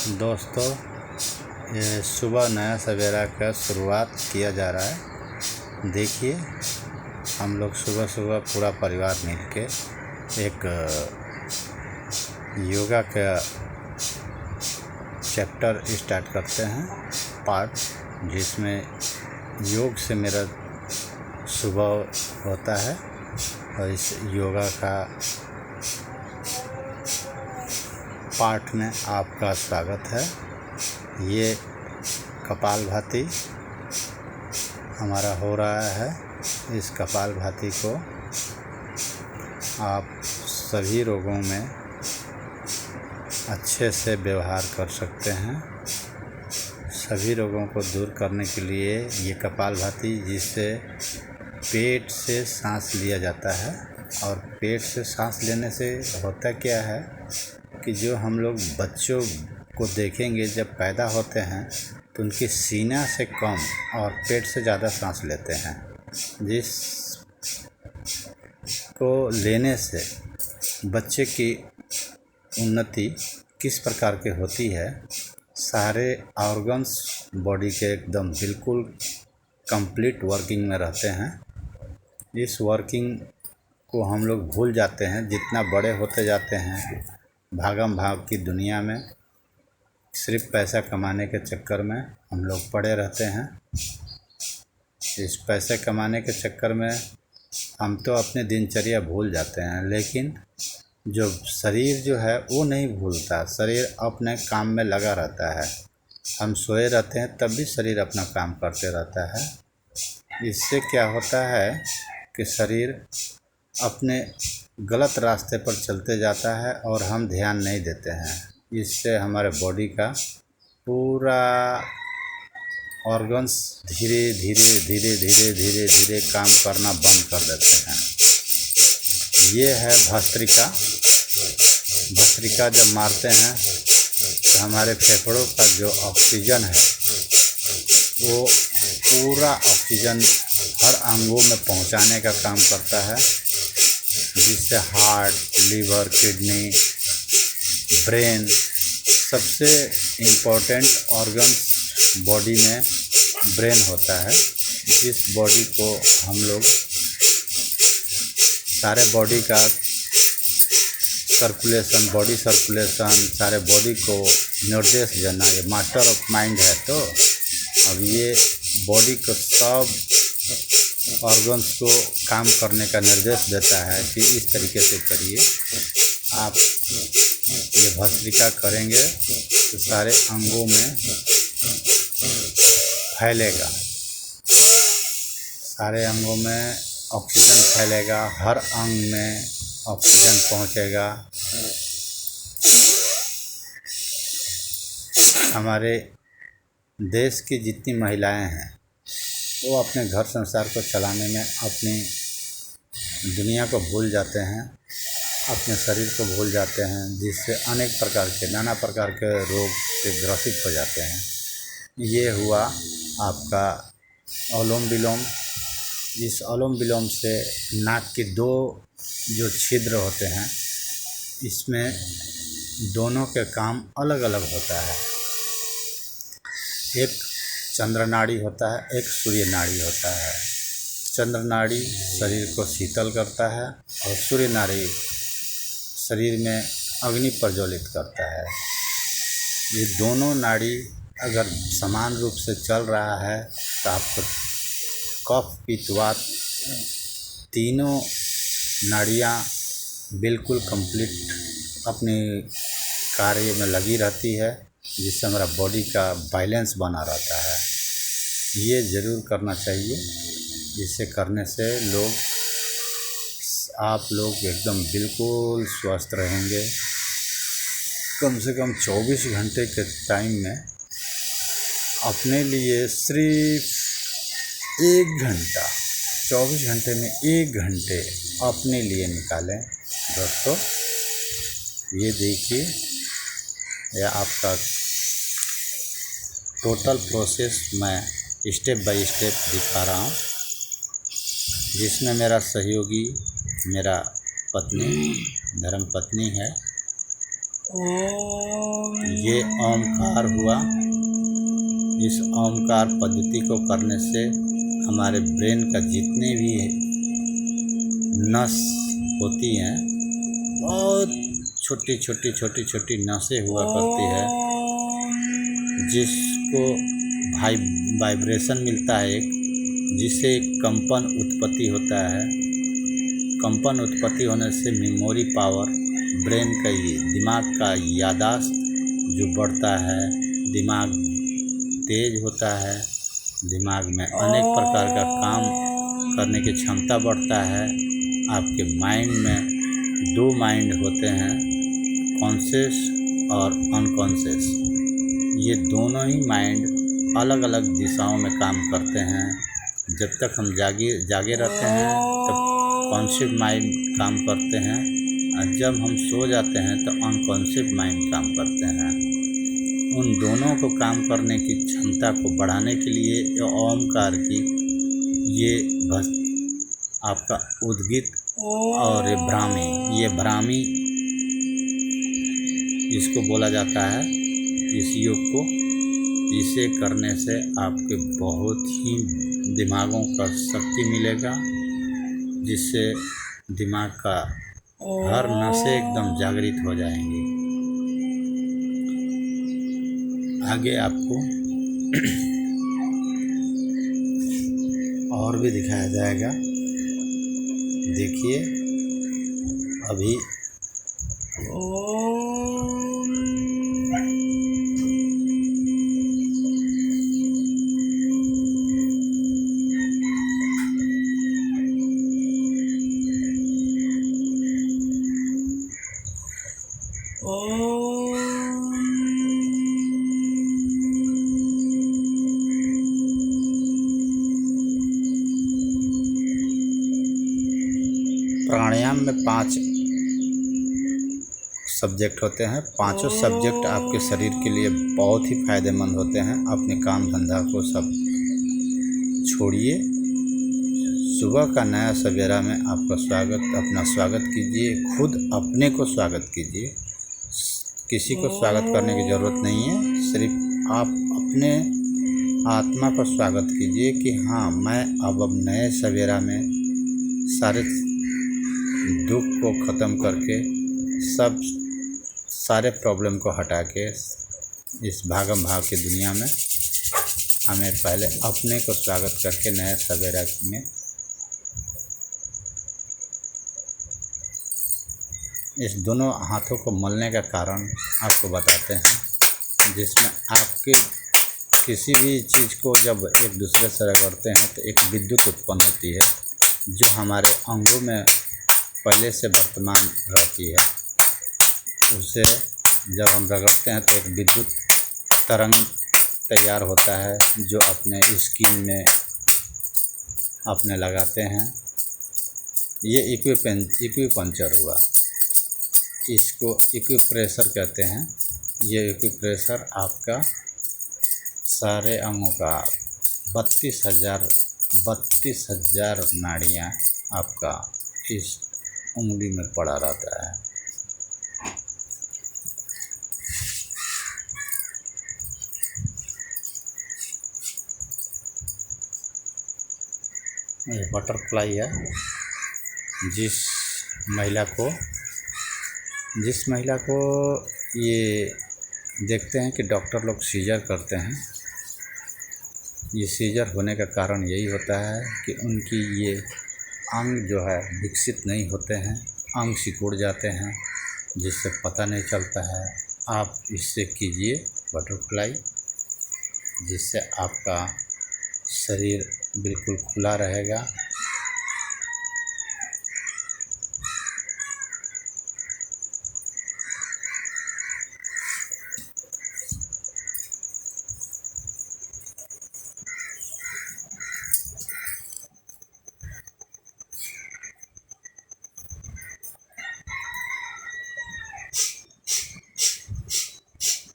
दोस्तों, ये सुबह नया सवेरा का शुरुआत किया जा रहा है। देखिए, हम लोग सुबह सुबह पूरा परिवार मिलके एक योगा का चैप्टर स्टार्ट करते हैं, पार्ट, जिसमें योग से मेरा सुबह होता है। और इस योगा का पाठ में आपका स्वागत है। ये कपालभाति हमारा हो रहा है। इस कपालभाति को आप सभी रोगों में अच्छे से व्यवहार कर सकते हैं। सभी रोगों को दूर करने के लिए ये कपालभाति, जिससे पेट से सांस लिया जाता है, और पेट से सांस लेने से होता क्या है कि जो हम लोग बच्चों को देखेंगे, जब पैदा होते हैं तो उनकी सीना से कम और पेट से ज़्यादा सांस लेते हैं, जिस को लेने से बच्चे की उन्नति किस प्रकार की होती है। सारे ऑर्गन्स बॉडी के एकदम बिल्कुल कंप्लीट वर्किंग में रहते हैं। इस वर्किंग को हम लोग भूल जाते हैं। जितना बड़े होते जाते हैं, भागम भाग की दुनिया में सिर्फ पैसा कमाने के चक्कर में हम लोग पड़े रहते हैं। इस पैसे कमाने के चक्कर में हम तो अपने दिनचर्या भूल जाते हैं, लेकिन जो शरीर जो है वो नहीं भूलता। शरीर अपने काम में लगा रहता है। हम सोए रहते हैं तब भी शरीर अपना काम करते रहता है। इससे क्या होता है कि शरीर अपने गलत रास्ते पर चलते जाता है और हम ध्यान नहीं देते हैं। इससे हमारे बॉडी का पूरा ऑर्गन्स धीरे धीरे काम करना बंद कर देते हैं। ये है भस्त्रिका। भस्त्रिका जब मारते हैं तो हमारे फेफड़ों का जो ऑक्सीजन है, वो पूरा ऑक्सीजन हर अंगों में पहुंचाने का काम करता है, जिससे हार्ट, लीवर, किडनी, ब्रेन, सबसे इम्पोर्टेंट ऑर्गन्स बॉडी में ब्रेन होता है। जिस बॉडी को हम लोग सारे बॉडी का सर्कुलेशन, बॉडी सर्कुलेशन, सारे बॉडी को निर्देश देना, ये मास्टर ऑफ माइंड है। तो अब ये बॉडी को सब ऑर्गन्स को काम करने का निर्देश देता है कि इस तरीके से करिए। आप ये भस्त्रिका करेंगे तो सारे अंगों में फैलेगा, सारे अंगों में ऑक्सीजन फैलेगा, हर अंग में ऑक्सीजन पहुंचेगा। हमारे देश की जितनी महिलाएं हैं, वो अपने घर संसार को चलाने में अपनी दुनिया को भूल जाते हैं, अपने शरीर को भूल जाते हैं, जिससे अनेक प्रकार के, नाना प्रकार के रोग से ग्रसित हो जाते हैं। ये हुआ आपका अनुलोम विलोम। इस अनुलोम विलोम से नाक के दो जो छिद्र होते हैं, इसमें दोनों के काम अलग अलग होता है। एक चंद्र नाड़ी होता है, एक सूर्य नाड़ी होता है। चंद्र नाड़ी शरीर को शीतल करता है और सूर्य नाड़ी शरीर में अग्नि प्रज्वलित करता है। ये दोनों नाड़ी अगर समान रूप से चल रहा है तो आपको कफ, पित्त, वात, तीनों नाड़ियाँ बिल्कुल कंप्लीट अपने कार्य में लगी रहती है, जिससे हमारा बॉडी का बैलेंस बना रहता है। ये ज़रूर करना चाहिए। जिसे करने से आप लोग एकदम बिल्कुल स्वस्थ रहेंगे। कम से कम 24 घंटे के टाइम में अपने लिए सिर्फ 1 घंटा, 24 घंटे में 1 घंटे अपने लिए निकालें। दोस्तों, ये देखिए, यह आपका टोटल प्रोसेस मैं स्टेप बाय स्टेप दिखा रहा हूँ, जिसमें मेरा सहयोगी, मेरा पत्नी, धर्मपत्नी है। ये ओमकार हुआ। इस ओमकार पद्धति को करने से हमारे ब्रेन का जितने भी नस होती हैं, बहुत छोटी छोटी नसें हुआ करती है, जिसको वाइब्रेशन मिलता है एक, जिससे एक कंपन उत्पत्ति होता है। कंपन उत्पत्ति होने से मेमोरी पावर, ब्रेन का दिमाग का याददाश्त जो बढ़ता है, दिमाग तेज होता है, दिमाग में अनेक प्रकार का काम करने की क्षमता बढ़ता है। आपके माइंड में दो माइंड होते हैं, कॉन्शियस और अनकॉन्शियस। ये दोनों ही माइंड अलग अलग दिशाओं में काम करते हैं। जब तक हम जागे रहते हैं तब कॉन्शियस माइंड काम करते हैं, और जब हम सो जाते हैं तो अनकॉन्शियस माइंड काम करते हैं। उन दोनों को काम करने की क्षमता को बढ़ाने के लिए ओमकार की ये आपका उद्गीत और ये ब्राह्मी इसको बोला जाता है, इस योग को। इसे करने से आपके बहुत ही दिमागों का शक्ति मिलेगा, जिससे दिमाग का हर नसें एकदम जागृत हो जाएंगी। आगे आपको और भी दिखाया जाएगा। देखिए अभी प्राणायाम में 5 सब्जेक्ट होते हैं। पांचों सब्जेक्ट आपके शरीर के लिए बहुत ही फायदेमंद होते हैं। अपने काम धंधा को सब छोड़िए, सुबह का नया सवेरा में आपका अपना स्वागत कीजिए। खुद अपने को स्वागत कीजिए, किसी को स्वागत करने की ज़रूरत नहीं है। सिर्फ आप अपने आत्मा को स्वागत कीजिए कि हाँ, मैं अब नए सवेरा में सारे दुख को ख़त्म करके सारे प्रॉब्लम को हटा के इस भागम भाग की दुनिया में हमें पहले अपने को स्वागत करके नए सवेरा में इस दोनों हाथों को मलने का कारण आपको बताते हैं, जिसमें आपके किसी भी चीज़ को जब एक दूसरे से रगड़ते हैं तो एक विद्युत उत्पन्न होती है, जो हमारे अंगों में पहले से वर्तमान रहती है। उसे जब हम रगड़ते हैं तो एक विद्युत तरंग तैयार होता है, जो अपने स्किन में अपने लगाते हैं। ये एक्यूपंक्चर हुआ, इसको एक्यूप्रेशर कहते हैं। ये एक्यूप्रेशर आपका सारे अंगों का 32,000 नाड़ियाँ आपका इस उंगली में पड़ा रहता है। ये बटरफ्लाई है। जिस महिला को ये देखते हैं कि डॉक्टर लोग सीजर करते हैं, ये सीजर होने का कारण यही होता है कि उनकी ये अंग जो है विकसित नहीं होते हैं, अंग सिकुड़ जाते हैं, जिससे पता नहीं चलता है। आप इससे कीजिए बटरफ्लाई, जिससे आपका शरीर बिल्कुल खुला रहेगा।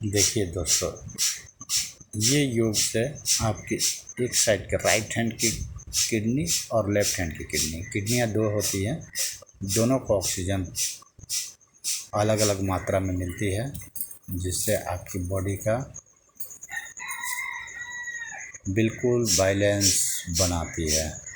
देखिए दोस्तों, ये योग से आपकी एक साइड के राइट हैंड की किडनी और लेफ्ट हैंड की किडनियाँ 2 होती हैं, दोनों को ऑक्सीजन अलग अलग मात्रा में मिलती है, जिससे आपकी बॉडी का बिल्कुल बैलेंस बनाती है।